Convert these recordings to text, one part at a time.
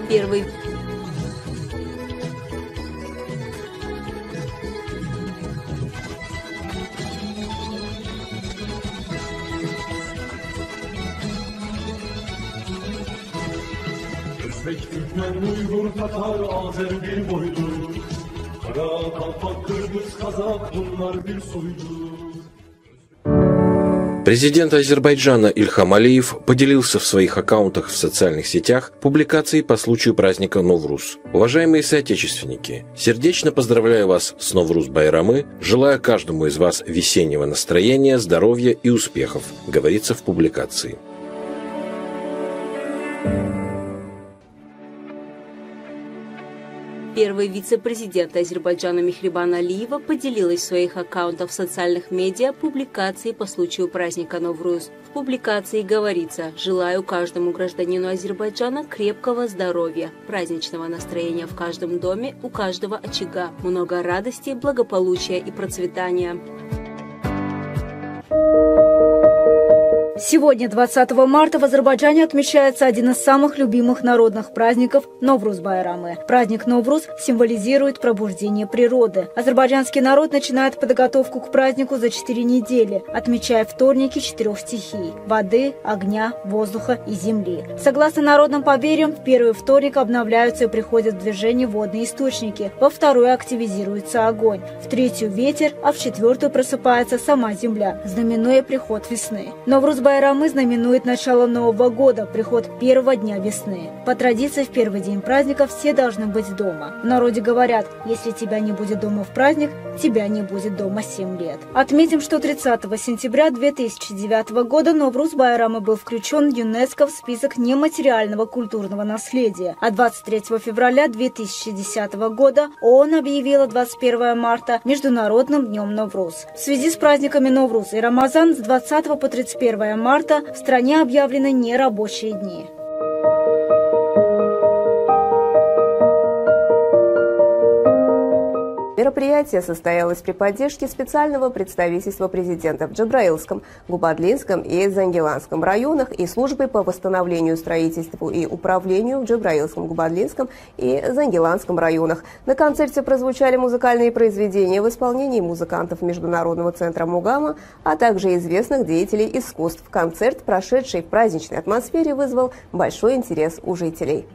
Первый. Özbek, Türkmen, Uygur, Tatar, Azer bir boydur. Kara, Kalpak, Kırgız, Kazak bunlar bir soydur. Президент Азербайджана Ильхам Алиев поделился в своих аккаунтах в социальных сетях публикацией по случаю праздника Новруз. Уважаемые соотечественники, сердечно поздравляю вас с Новруз Байрамы, желаю каждому из вас весеннего настроения, здоровья и успехов, говорится в публикации. Первый вице-президент Азербайджана Мехрибан Алиева поделилась в своих аккаунтах в социальных медиа публикацией по случаю праздника Новруз. В публикации говорится: «Желаю каждому гражданину Азербайджана крепкого здоровья, праздничного настроения в каждом доме, у каждого очага, много радости, благополучия и процветания». Сегодня, 20 марта, в Азербайджане отмечается один из самых любимых народных праздников – Новруз Байрамы. Праздник Новруз символизирует пробуждение природы. Азербайджанский народ начинает подготовку к празднику за 4 недели, отмечая вторники 4 стихий – воды, огня, воздуха и земли. Согласно народным поверьям, в первый вторник обновляются и приходят в движение водные источники, во второй активизируется огонь, в третью – ветер, а в четвертую просыпается сама земля, знаменуя приход весны. Новруз Байрамы знаменует начало Нового года, приход первого дня весны. По традиции, в первый день праздника все должны быть дома. В народе говорят: если тебя не будет дома в праздник, тебя не будет дома 7 лет. Отметим, что 30 сентября 2009 года Новруз Байрамы был включен в ЮНЕСКО в список нематериального культурного наследия, а 23 февраля 2010 года ООН объявила 21 марта Международным днем Новруз. В связи с праздниками Новруз и Рамазан с 20 по 31 марта в стране объявлены нерабочие дни. Мероприятие состоялось при поддержке специального представительства президента в Джабраилском, Губадлинском и Зангиланском районах и службы по восстановлению, строительству и управлению в Джабраилском, Губадлинском и Зангиланском районах. На концерте прозвучали музыкальные произведения в исполнении музыкантов Международного центра Мугама, а также известных деятелей искусств. Концерт, прошедший в праздничной атмосфере, вызвал большой интерес у жителей.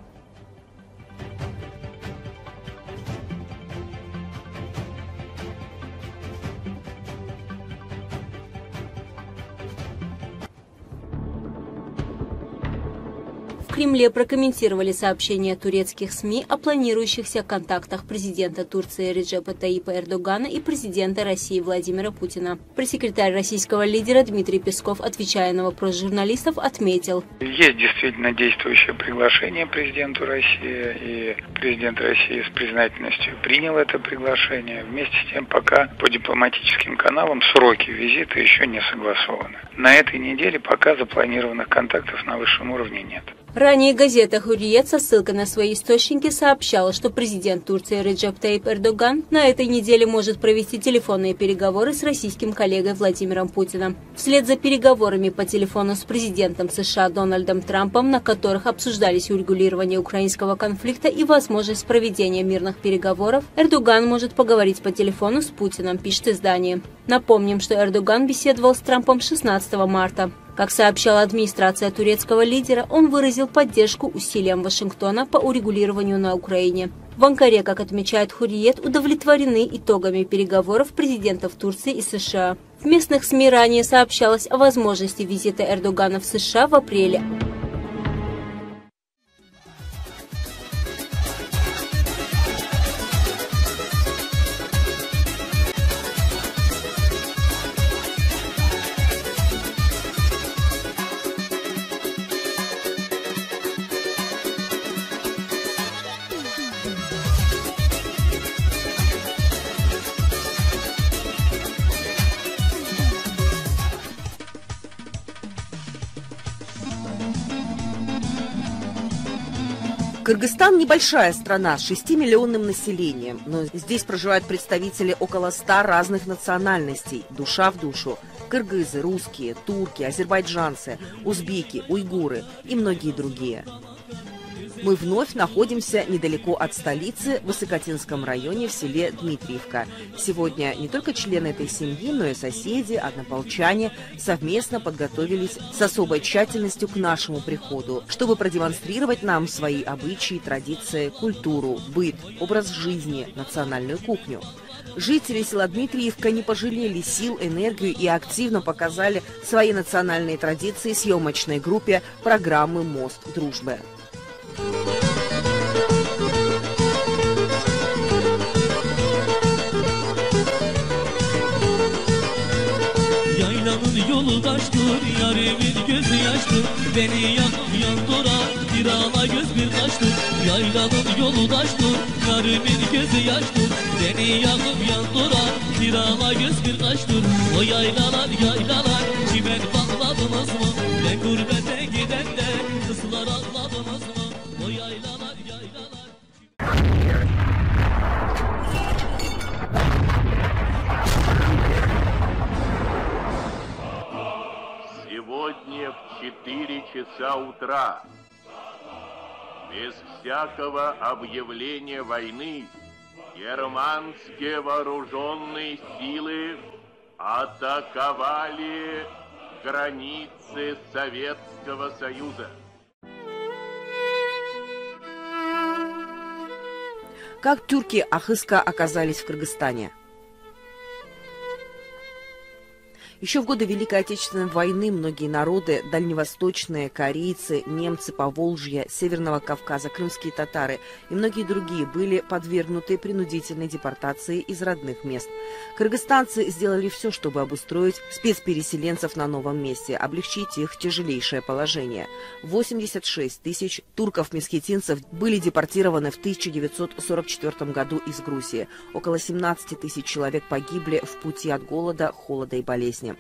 В Кремле прокомментировали сообщения турецких СМИ о планирующихся контактах президента Турции Реджепа Таyyипа Эрдогана и президента России Владимира Путина. Пресс-секретарь российского лидера Дмитрий Песков, отвечая на вопрос журналистов, отметил: есть действительно действующее приглашение президенту России, и президент России с признательностью принял это приглашение. Вместе с тем, пока по дипломатическим каналам сроки визита еще не согласованы. На этой неделе пока запланированных контактов на высшем уровне нет. Ранее газета «Хурриет» со ссылкой на свои источники сообщала, что президент Турции Реджеп Таyyип Эрдоган на этой неделе может провести телефонные переговоры с российским коллегой Владимиром Путиным. Вслед за переговорами по телефону с президентом США Дональдом Трампом, на которых обсуждались урегулирование украинского конфликта и возможность проведения мирных переговоров, Эрдоган может поговорить по телефону с Путиным, пишет издание. Напомним, что Эрдоган беседовал с Трампом 16 марта. Как сообщала администрация турецкого лидера, он выразил поддержку усилиям Вашингтона по урегулированию на Украине. В Анкаре, как отмечает Хурриет, удовлетворены итогами переговоров президентов Турции и США. В местных СМИ ранее сообщалось о возможности визита Эрдогана в США в апреле. Кыргызстан – небольшая страна с 6-миллионным населением, но здесь проживают представители около 100 разных национальностей, душа в душу. Кыргызы, русские, турки, азербайджанцы, узбеки, уйгуры и многие другие. Мы вновь находимся недалеко от столицы, в Высокотинском районе, в селе Дмитриевка. Сегодня не только члены этой семьи, но и соседи, однополчане совместно подготовились с особой тщательностью к нашему приходу, чтобы продемонстрировать нам свои обычаи, традиции, культуру, быт, образ жизни, национальную кухню. Жители села Дмитриевка не пожалели сил, энергию и активно показали свои национальные традиции съемочной группе программы «Мост дружбы». Yaylanın yoldaştır, yarimin gözü yaştır. Beni yandıran bir ala göz bir kaştır. Yaylanın yoldaştır, yarimin gözü yaştır. Beni yandıran bir ala göz bir kaştır. O yaylalar çimen bağladınız mı? Ben gurbete gidende kızlar ağladınız mı? O yaylalar Сегодня в 4 часа утра, без всякого объявления войны, германские вооруженные силы атаковали границы Советского Союза. Как тюрки Ахыска оказались в Кыргызстане? Еще в годы Великой Отечественной войны многие народы, дальневосточные, корейцы, немцы Поволжья, Северного Кавказа, крымские татары и многие другие были подвергнуты принудительной депортации из родных мест. Кыргызстанцы сделали все, чтобы обустроить спецпереселенцев на новом месте, облегчить их тяжелейшее положение. 86 тысяч турков-месхетинцев были депортированы в 1944 году из Грузии. Около 17 тысяч человек погибли в пути от голода, холода и болезни.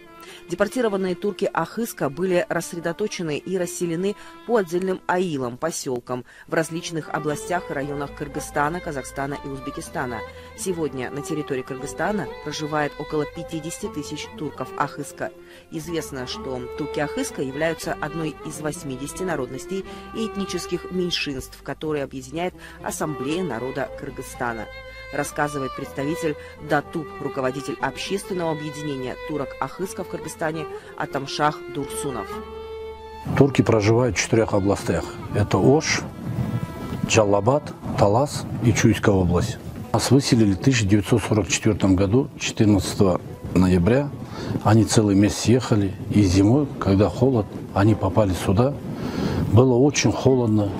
Депортированные турки Ахыска были рассредоточены и расселены по отдельным аилам, поселкам в различных областях и районах Кыргызстана, Казахстана и Узбекистана. Сегодня на территории Кыргызстана проживает около 50 тысяч турков Ахыска. Известно, что турки Ахыска являются одной из 80 народностей и этнических меньшинств, которые объединяет Ассамблея народа Кыргызстана. Рассказывает представитель ДАТУ, руководитель общественного объединения турок Ахыска в Кыргызстане Атамшах Дурсунов. Турки проживают в 4 областях. Это Ош, Джалабад, Талас и Чуйская область. Нас выселили в 1944 году, 14 ноября. Они целый месяц ехали. И зимой, когда холод, они попали сюда. Было очень холодно.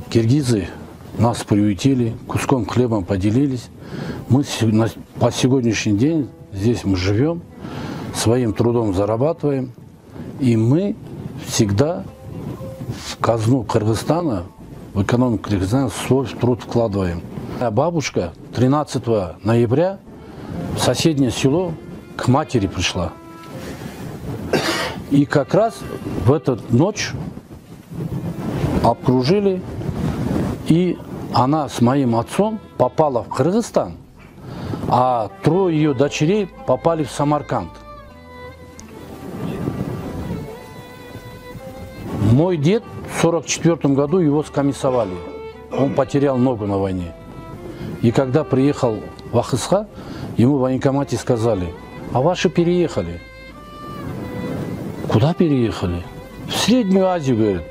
Киргизы нас приютили, куском хлеба поделились. Мы по сегодняшний день здесь мы живем, своим трудом зарабатываем. И мы всегда в казну Кыргызстана, в экономику Кыргызстана свой труд вкладываем. Моя бабушка 13 ноября в соседнее село к матери пришла. И как раз в эту ночь обкружили, и она с моим отцом попала в Кыргызстан, а 3 ее дочерей попали в Самарканд. Мой дед в 1944 году его скомиссовали. Он потерял ногу на войне. И когда приехал в Ахыска, ему в военкомате сказали: а ваши переехали. Куда переехали? В Среднюю Азию, говорит.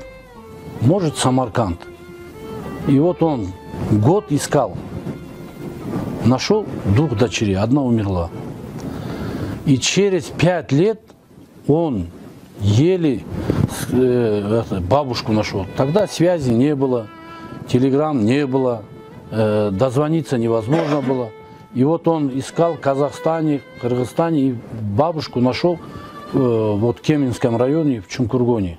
Может, Самарканд. И вот он год искал. Нашел 2 дочерей, одна умерла. И через 5 лет он еле бабушку нашел. Тогда связи не было, телеграм не было, дозвониться невозможно было. И вот он искал в Казахстане, в Кыргызстане, и бабушку нашел вот в Кеминском районе, в Чумкургоне,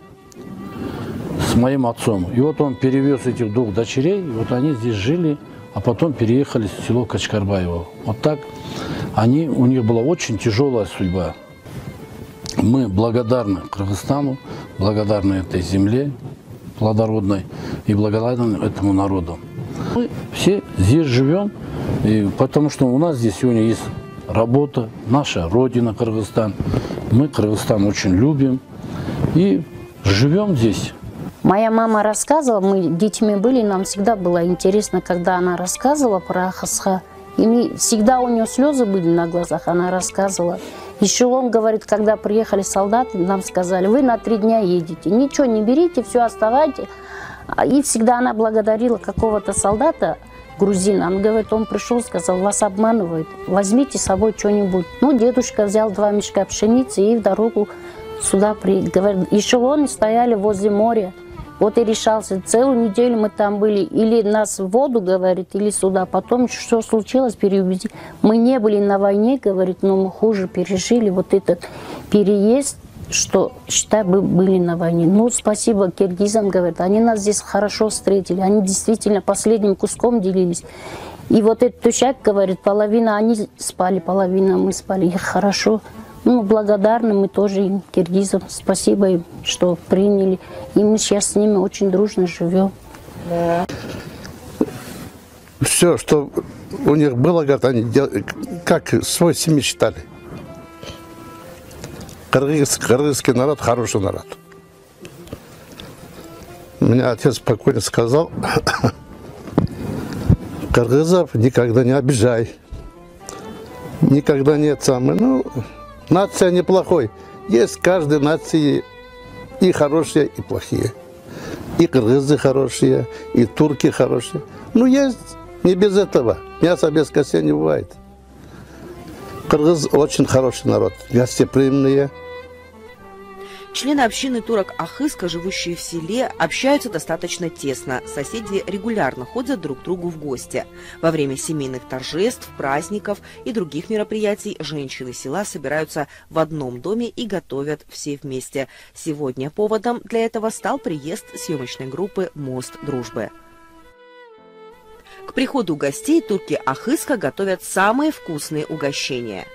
с моим отцом. И вот он перевез этих 2 дочерей, и вот они здесь жили, а потом переехали в село Качкарбаево. Вот так у них была очень тяжелая судьба. Мы благодарны Кыргызстану, благодарны этой земле плодородной и благодарны этому народу. Мы все здесь живем, потому что у нас здесь сегодня есть работа, наша родина Кыргызстан. Мы Кыргызстан очень любим и живем здесь. Моя мама рассказывала, мы детьми были, нам всегда было интересно, когда она рассказывала про Ахысха. И всегда у нее слезы были на глазах, она рассказывала. Еще он говорит, когда приехали солдаты, нам сказали, вы на 3 дня едете, ничего не берите, все оставайте. И всегда она благодарила какого-то солдата, грузина. Он говорит, он пришел, сказал, вас обманывают, возьмите с собой что-нибудь. Ну, дедушка взял 2 мешка пшеницы и в дорогу сюда приехал. Эшелоны стояли возле моря. Вот и решался, целую неделю мы там были, или нас в воду, говорит, или сюда. Потом что случилось, переубедили. Мы не были на войне, говорит, но мы хуже пережили вот этот переезд, что, считай, мы были на войне. Ну, спасибо киргизам, говорит, они нас здесь хорошо встретили, они действительно последним куском делились. И вот этот тушак, говорит, половина они спали, половина мы спали, и хорошо. Ну, благодарны мы тоже им, киргизам. Спасибо им, что приняли. И мы сейчас с ними очень дружно живем. Да. Все, что у них было, говорят, они как свой семьи считали. Кыргызский народ хороший народ. Меня отец спокойно сказал, кыргызов никогда не обижай. Никогда нет самой. Ну, нация неплохой. Есть в каждой нации и хорошие, и плохие. И кыргызы хорошие, и турки хорошие. Ну, есть не без этого. Мясо без костей не бывает. Кыргыз очень хороший народ, гостеприимные. Члены общины турок Ахыска, живущие в селе, общаются достаточно тесно. Соседи регулярно ходят друг к другу в гости. Во время семейных торжеств, праздников и других мероприятий женщины села собираются в одном доме и готовят все вместе. Сегодня поводом для этого стал приезд съемочной группы «Мост дружбы». К приходу гостей турки Ахыска готовят самые вкусные угощения.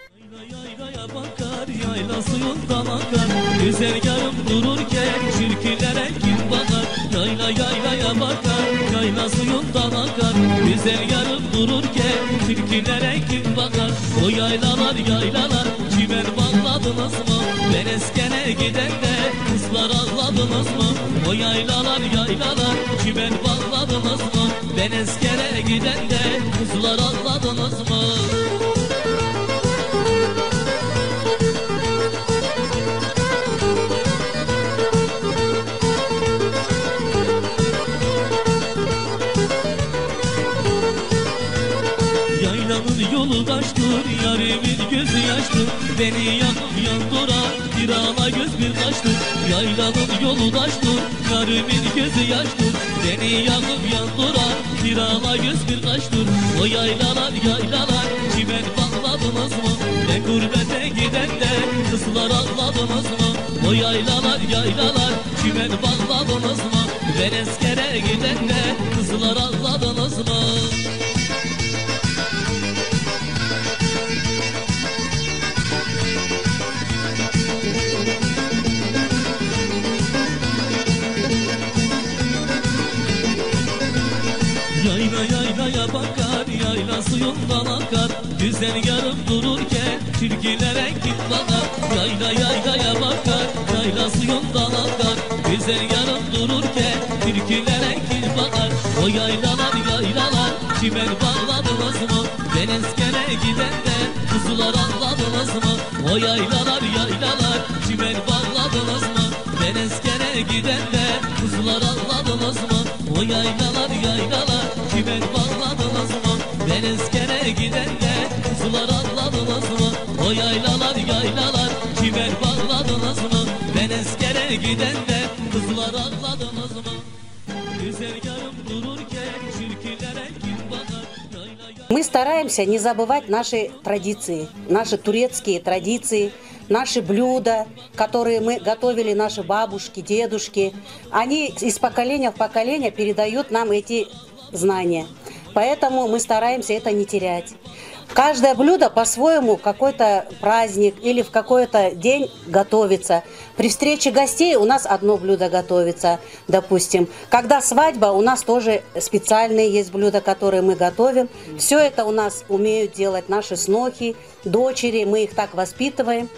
Güzel yarım dururken çirkinlere kim bakar? Yayla yaylaya bakar, yayla suyundan akar. Güzel yarım dururken çirkinlere kim bakar? O yaylalar yaylalar çimen bağladınız mı? Ben eskene gidende kızlar ağladınız mı? O yaylalar yaylalar çimen bağladınız mı? Ben eskene gidende kızlar ağladınız mı? Yolu taştır, yarimin gözü yaştır. Beni yakıp yandıra, bir ağla göz bir kaçtır. Yaylanın yolu taştır, yarimin gözü yaştır. Beni yakıp yandıra, bir ağla göz bir kaçtır. O yaylalar yaylalar, çimen bağladınız mı? Ne gurbete gidende, kızlar ağladınız mı? O yaylalar yaylalar, çimen bağladınız mı? Ben eskere gidende, kızlar ağladınız mı? Yayla yaylaya bakar, yayla suyundan akar. Güzel yarım dururken çirkinlere kim bakar? Yayla yaylaya bakar, yayla suyundan akar. Güzel yarım dururken çirkinlere kim bakar? O yaylalar yaylalar çimen bağladınız mı? Ben eskene gidende kuzular ağladınız mı? O yaylalar yaylalar çimen bağladınız mı? Ben eskene gidende kuzular ağladınız mı? O yaylalar yaylalar çimen bağladınız mı? Ben eskene gidende kuzular ağladınız mı? O yaylalar yaylalar çimen bağladınız mı? Ben eskene gidende kuzular ağladınız mı? Güzel yarım dururken çirkinlere kim bakar? Мы стараемся не забывать наши традиции, наши турецкие традиции, наши блюда, которые мы готовили, наши бабушки, дедушки. Они из поколения в поколение передают нам эти знания. Поэтому мы стараемся это не терять. Каждое блюдо по-своему какой-то праздник или в какой-то день готовится. При встрече гостей у нас одно блюдо готовится, допустим. Когда свадьба, у нас тоже специальные есть блюда, которые мы готовим. Все это у нас умеют делать наши снохи, дочери, мы их так воспитываем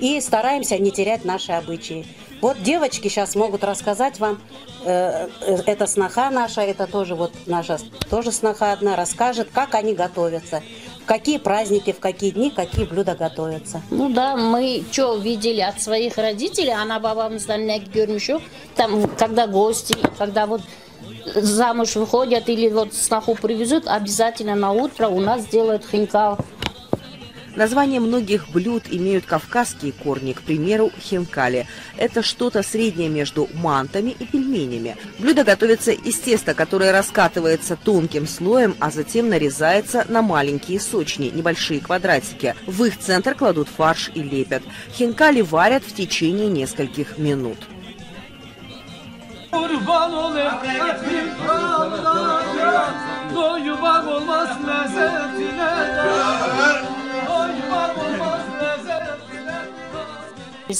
и стараемся не терять наши обычаи. Вот девочки сейчас могут рассказать вам, это сноха наша, это тоже вот наша тоже сноха одна, расскажет, как они готовятся, в какие праздники, в какие дни, какие блюда готовятся. Ну да, мы что видели от своих родителей, она бабамыздан görmüşük, там, когда гости, когда вот замуж выходят или вот сноху привезут, обязательно на утро у нас делают хинкал. Названия многих блюд имеют кавказские корни, к примеру, хинкали. Это что-то среднее между мантами и пельменями. Блюдо готовится из теста, которое раскатывается тонким слоем, а затем нарезается на маленькие сочни, небольшие квадратики. В их центр кладут фарш и лепят. Хинкали варят в течение нескольких минут.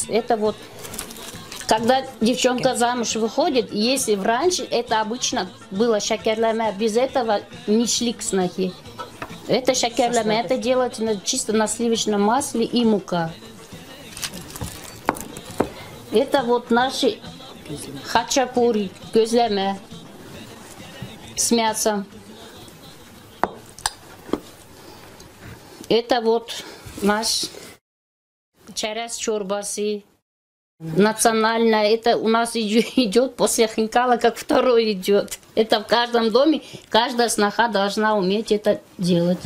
Это вот, когда девчонка замуж выходит, если раньше это обычно было шакерламе, без этого не шли к снохе. Это шакерламе, это делается чисто на сливочном масле и мука. Это вот наши хачапури, gözleme с мясом. Это вот наш чаряс чорбасы. Национальная, это у нас идет после хинкала, как второй идет. Это в каждом доме, каждая сноха должна уметь это делать.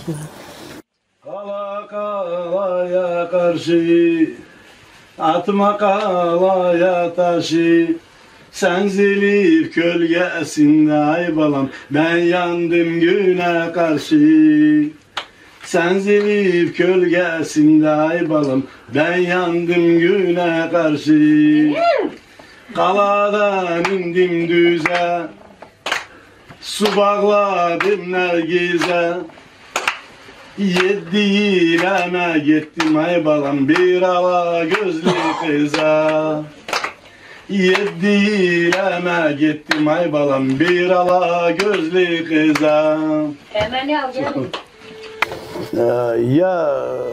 Kalakaya karşı, atma kalaya taşı. Sen zilif kölgesinde ay balam, ben yandım güne karşı. Sen zilif kölgesinde ay balam, ben yandım güne karşı. Kaladan indim düze, su bağladım nergize. Yeddiğime gittim ay balam, bir ala gözlü kıza. Yeddiğime gittim ay balam, bir ala gözlü kıza. Я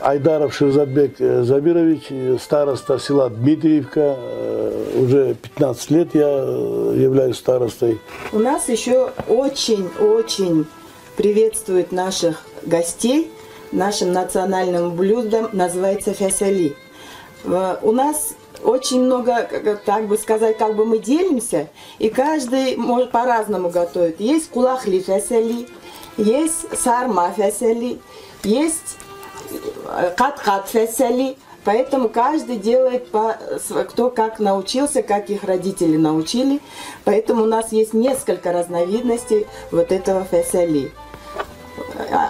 Айдаров Шерзатбек Забирович, староста села Дмитриевка. Уже 15 лет я являюсь старостой. У нас еще очень приветствуют наших гостей. Нашим национальным блюдом называется фясали. У нас очень много, так бы сказать, как бы мы делимся, и каждый может по-разному готовить. Есть кулахли фясали, есть сарма фясали, есть кат-кат фясали. Поэтому каждый делает, кто как научился, как их родители научили. Поэтому у нас есть несколько разновидностей вот этого фясали.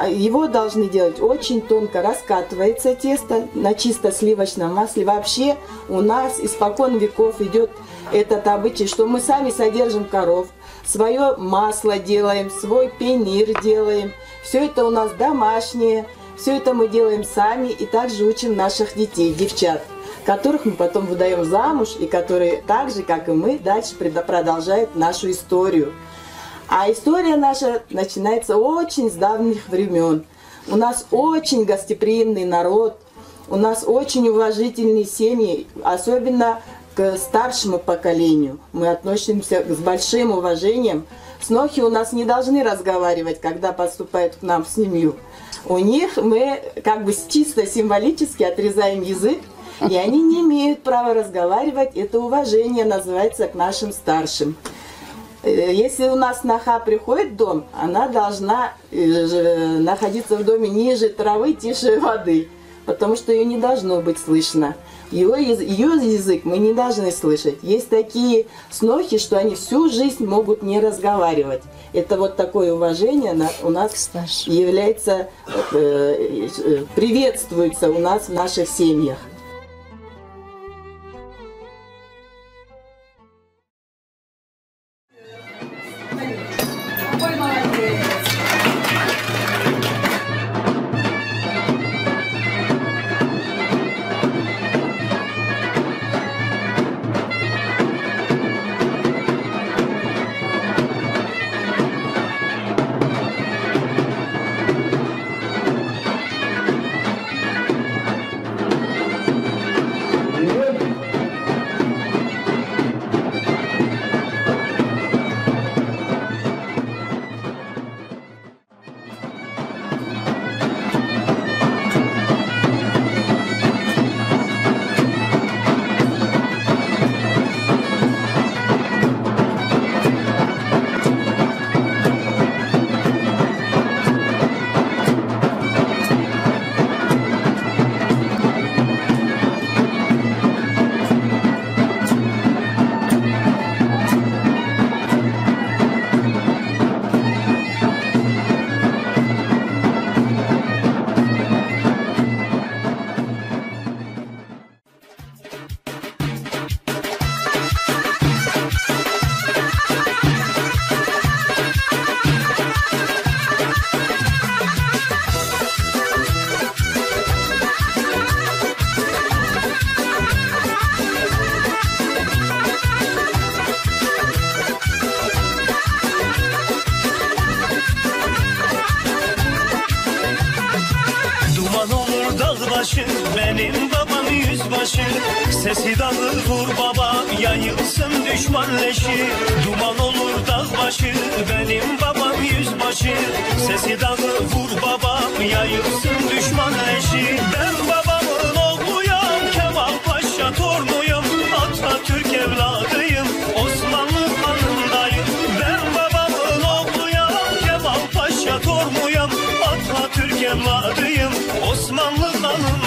Его должны делать очень тонко, раскатывается тесто на чисто сливочном масле. Вообще у нас испокон веков идет этот обычай, что мы сами содержим коров, свое масло делаем, свой пенир делаем. Все это у нас домашнее, все это мы делаем сами и также учим наших детей, девчат, которых мы потом выдаем замуж и которые так же, как и мы, дальше продолжают нашу историю. А история наша начинается очень с давних времен. У нас очень гостеприимный народ, у нас очень уважительные семьи, особенно к старшему поколению. Мы относимся с большим уважением. Снохи у нас не должны разговаривать, когда поступают к нам в семью. У них мы как бы чисто символически отрезаем язык, и они не имеют права разговаривать. Это уважение называется к нашим старшим. Если у нас сноха приходит в дом, она должна находиться в доме ниже травы, тише воды, потому что ее не должно быть слышно. Ее язык мы не должны слышать. Есть такие снохи, что они всю жизнь могут не разговаривать. Это вот такое уважение у нас является, приветствуется у нас в наших семьях. benim babam yüzbaşı. Sesi dağı vur babam, yayılsın düşman leşi. Duman olur dağ başı, benim babam yüzbaşı. Sesi dağı vur babam, yayılsın düşman leşi. Ben babamın oğluyum, Kemal Paşa torunuyum. Atatürk evladıyım, Osmanlı kanındayım. Ben babamın oğluyum, Kemal Paşa torunuyum. Atatürk evladıyım, Osmanlı kanındayım.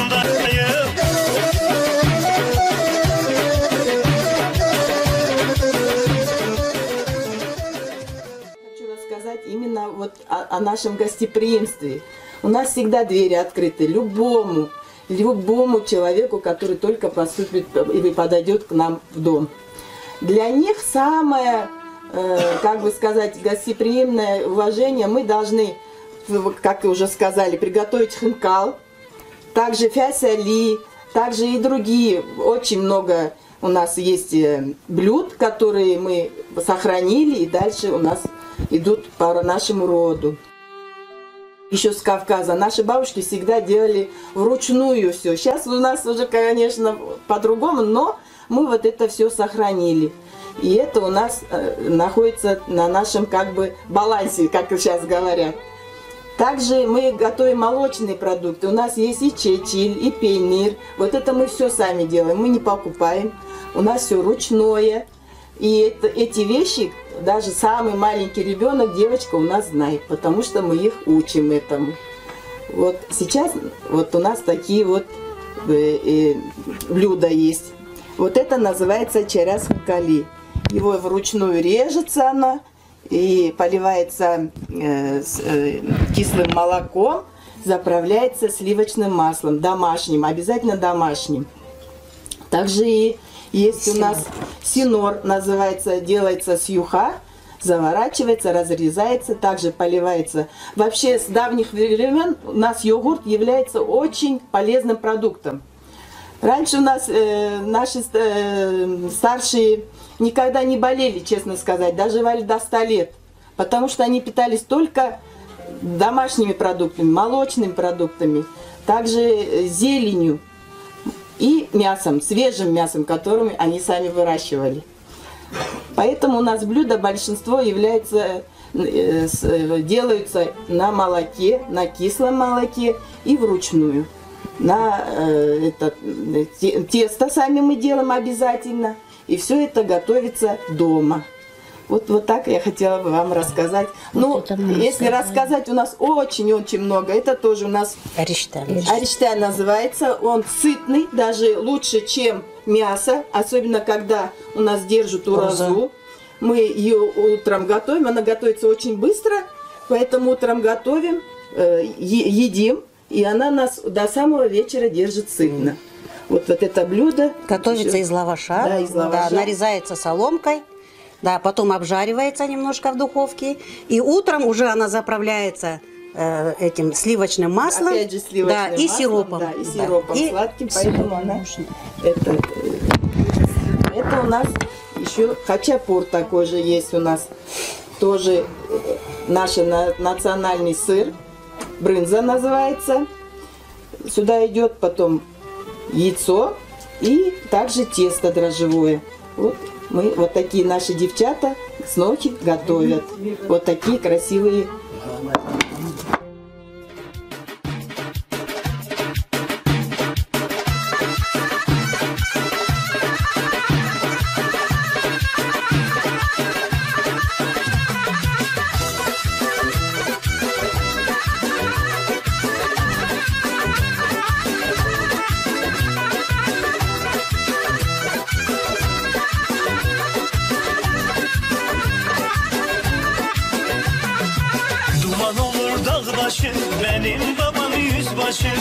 Хочу рассказать именно вот о нашем гостеприимстве. У нас всегда двери открыты любому человеку, который только поступит или подойдет к нам в дом. Для них самое, как бы сказать, гостеприимное уважение мы должны, как уже сказали, приготовить хинкал, также фясали, также и другие. Очень много у нас есть блюд, которые мы сохранили, и дальше у нас идут по нашему роду. Еще с Кавказа. Наши бабушки всегда делали вручную все. Сейчас у нас уже, конечно, по-другому, но мы вот это все сохранили. И это у нас находится на нашем как бы балансе, как сейчас говорят. Также мы готовим молочные продукты. У нас есть и чечиль, и пейнир. Вот это мы все сами делаем, мы не покупаем. У нас все ручное. И эти вещи даже самый маленький ребенок, девочка у нас знает, потому что мы их учим этому. Вот сейчас вот у нас такие вот блюда есть. Вот это называется чаряс хинкали. Его вручную режется она и поливается кислым молоком, заправляется сливочным маслом, домашним, обязательно домашним. Также и есть у нас синор, называется, делается с юха, заворачивается, разрезается, также поливается. Вообще с давних времен у нас йогурт является очень полезным продуктом. Раньше у нас наши старшие никогда не болели, честно сказать, доживали до 100 лет, потому что они питались только домашними продуктами, молочными продуктами, также зеленью и мясом, свежим мясом, которым они сами выращивали. Поэтому у нас блюда большинство делаются на молоке, на кислом молоке и вручную. Тесто сами мы делаем обязательно. И все это готовится дома. Вот так я хотела бы вам рассказать. Ну, если рассказать, у нас очень-очень много. Это тоже у нас ариштан называется. Он сытный, даже лучше, чем мясо. Особенно, когда у нас держат уразу. Мы ее утром готовим. Она готовится очень быстро. Поэтому утром готовим, едим. И она нас до самого вечера держит сытно. Вот это блюдо готовится из лаваша, да, из лаваша. Да, нарезается соломкой, да, потом обжаривается немножко в духовке, и утром уже она заправляется этим сливочным маслом, опять же, сливочным да, и маслом, сиропом, да, и сиропом сладким, поэтому она это у нас еще хачапур такой же есть у нас, тоже наш национальный сыр, брынза называется, сюда идет потом яйцо и также тесто дрожжевое. Вот мы вот такие наши девчата с ночи готовят. Вот такие красивые. Benim babam yüzbaşı.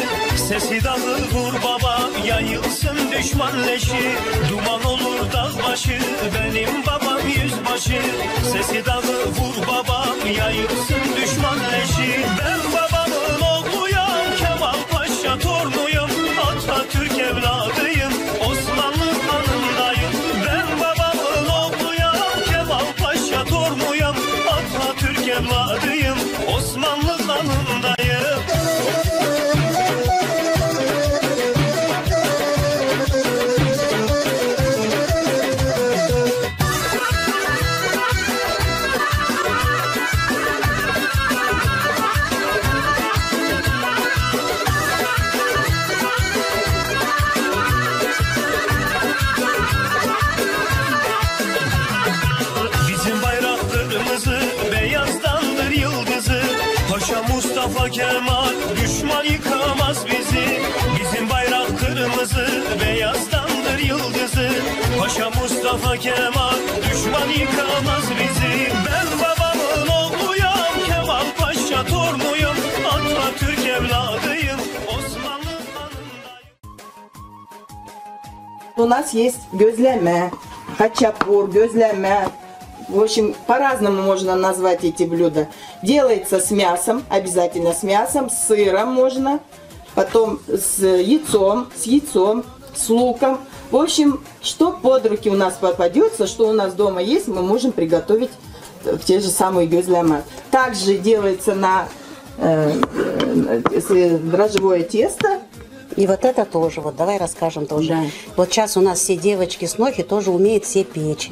Sesi dağı vur babam, yayılsın düşman leşi. Duman olur dağ başı. Benim babam yüzbaşı. Sesi dağı vur babam, yayılsın düşman leşi. Ben babamın oğluyum, Kemal Paşa torunuyum. Atatürk evladıyım, Osmanlı kanındayım. Ben babamın oğluyum, Kemal Paşa torunuyum. Atatürk evladıyım, Osmanlı kanındayım. Mustafa Kemal, düşman yıkamaz bizi. Bizim bayrak kırmızı, beyazdandır yıldızı. Paşa Mustafa Kemal, düşman yıkamaz bizi. Ben babamın oğluyum, Kemal Paşa torunuyum. Atatürk evladıyım, Osmanlı kanındayım. У нас есть gözleme, хачапур, gözleme. В общем, по-разному можно назвать эти блюда. Делается с мясом, обязательно с мясом, с сыром можно, потом с яйцом, с луком. В общем, что под руки у нас попадется, что у нас дома есть, мы можем приготовить в те же самые gözleme. Также делается на дрожжевое тесто. И вот это тоже, вот давай расскажем тоже. Да. Вот сейчас у нас все девочки снохи тоже умеют все печь.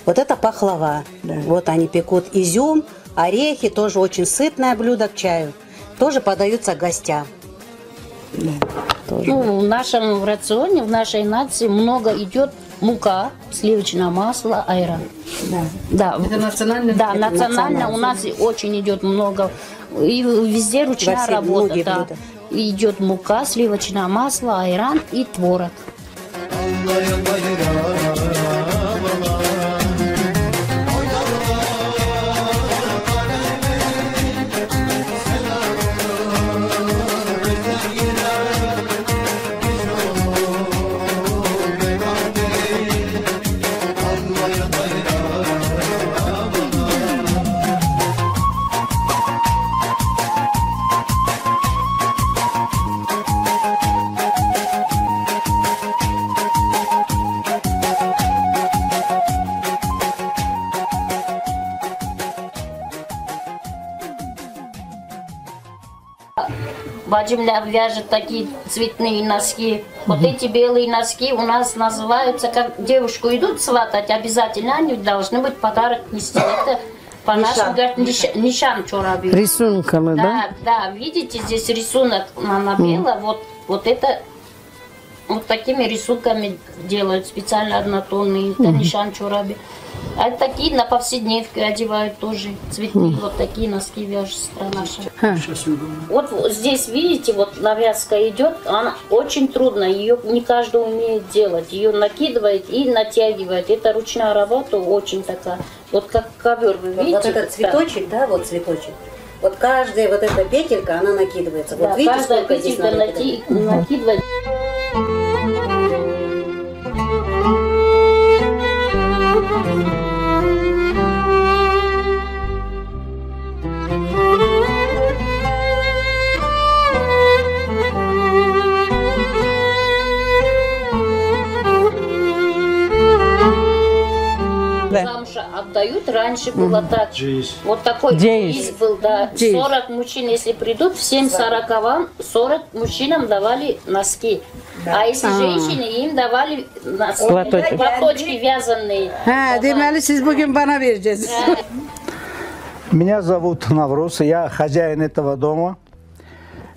Вот это пахлава. Да. Вот они пекут изюм, орехи, тоже очень сытное блюдо к чаю. Тоже подаются гостям. Да. Ну, в нашем рационе, в нашей нации много идет мука, сливочное масло, айран. Да. Да. Это национально? Да, национально у нас очень идет много. И везде ручная работа. Да. Идет мука, сливочное масло, айран и творог. Баджимля вяжет такие цветные носки. Вот эти белые носки у нас называются, как девушку идут сватать, обязательно они должны быть подарок нести. Это по нашему говорят нишан чораби. Рисунками, да? Да, видите, здесь рисунок на бело, вот это вот такими рисунками делают специально однотонные, это нишан чораби. А такие на повседневке одевают тоже цветные, вот такие носки вяжет страна наша. Вот здесь, видите, вот навязка идет, она очень трудно, ее не каждый умеет делать. Ее накидывает и натягивает. Это ручная работа очень такая, вот как ковер, вы видите? Вот этот цветочек, да, вот цветочек. Вот каждая вот эта петелька, она накидывается. Да, вот видите, каждая сколько здесь петелька накидывать. Замуж отдают, раньше было так. Вот такой джейс был, да. 40 мужчин, если придут, всем 40 мужчинам давали носки. А если женщины, им давали носки, платочки вязаные. Демели, siz bugün bana vereceğiz. Меня зовут Навруз, я хозяин этого дома.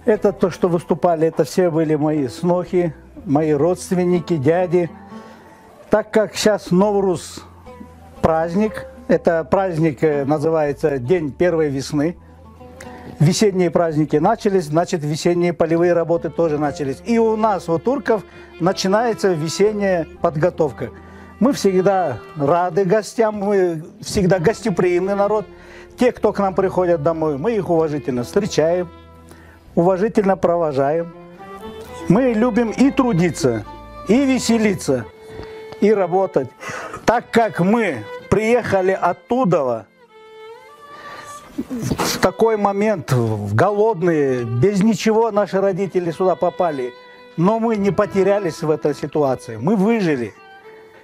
Это то, что выступали, это все были мои снохи, мои родственники, дяди. Так как сейчас Новруз праздник, это праздник называется День первой весны. Весенние праздники начались, значит весенние полевые работы тоже начались. И у нас, у турков, начинается весенняя подготовка. Мы всегда рады гостям, мы всегда гостеприимный народ. Те, кто к нам приходят домой, мы их уважительно встречаем, уважительно провожаем. Мы любим и трудиться, и веселиться, и работать. Так как мы приехали оттуда в такой момент, голодные, без ничего наши родители сюда попали, но мы не потерялись в этой ситуации, мы выжили.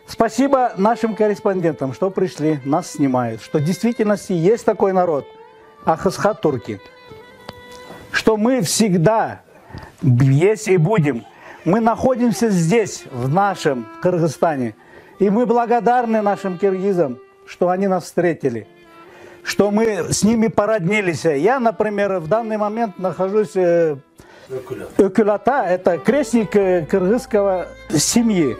Спасибо нашим корреспондентам, что пришли, нас снимают, что в действительности есть такой народ, Ахасхат турки, что мы всегда есть и будем. Мы находимся здесь, в нашем Кыргызстане, и мы благодарны нашим киргизам, что они нас встретили, что мы с ними породнились. Я, например, в данный момент нахожусь Ökülata, это крестник кыргызского семьи.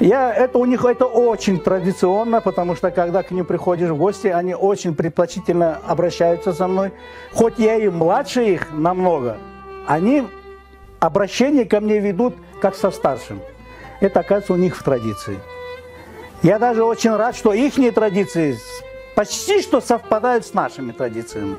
У них это очень традиционно, потому что когда к ним приходишь в гости, они очень предпочтительно обращаются со мной. Хоть я и младше их намного, они обращение ко мне ведут как со старшим. Это, оказывается, у них в традиции. Я даже очень рад, что их традиции почти что совпадают с нашими традициями.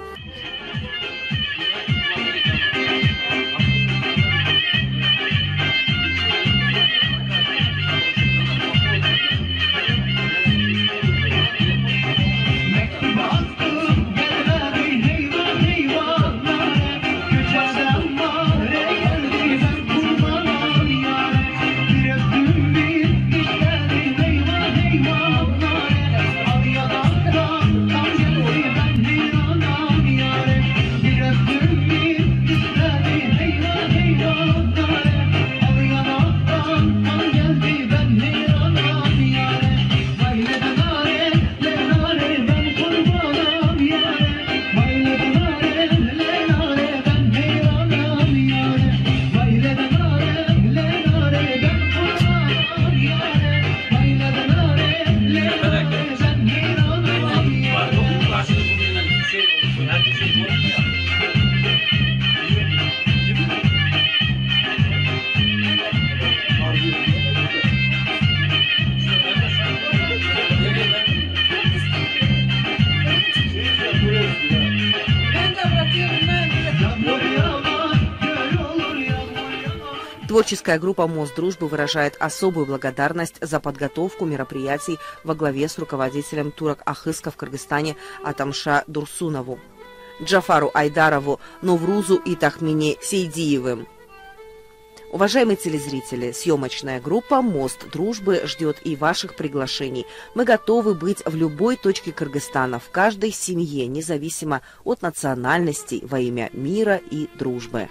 Творческая группа «Мост дружбы» выражает особую благодарность за подготовку мероприятий во главе с руководителем Турак-Ахыска в Кыргызстане Атамша Дурсунову, Джафару Айдарову, Новрузу и Тахмине Сейдиевым. Уважаемые телезрители, съемочная группа «Мост дружбы» ждет и ваших приглашений. Мы готовы быть в любой точке Кыргызстана, в каждой семье, независимо от национальностей, во имя мира и дружбы.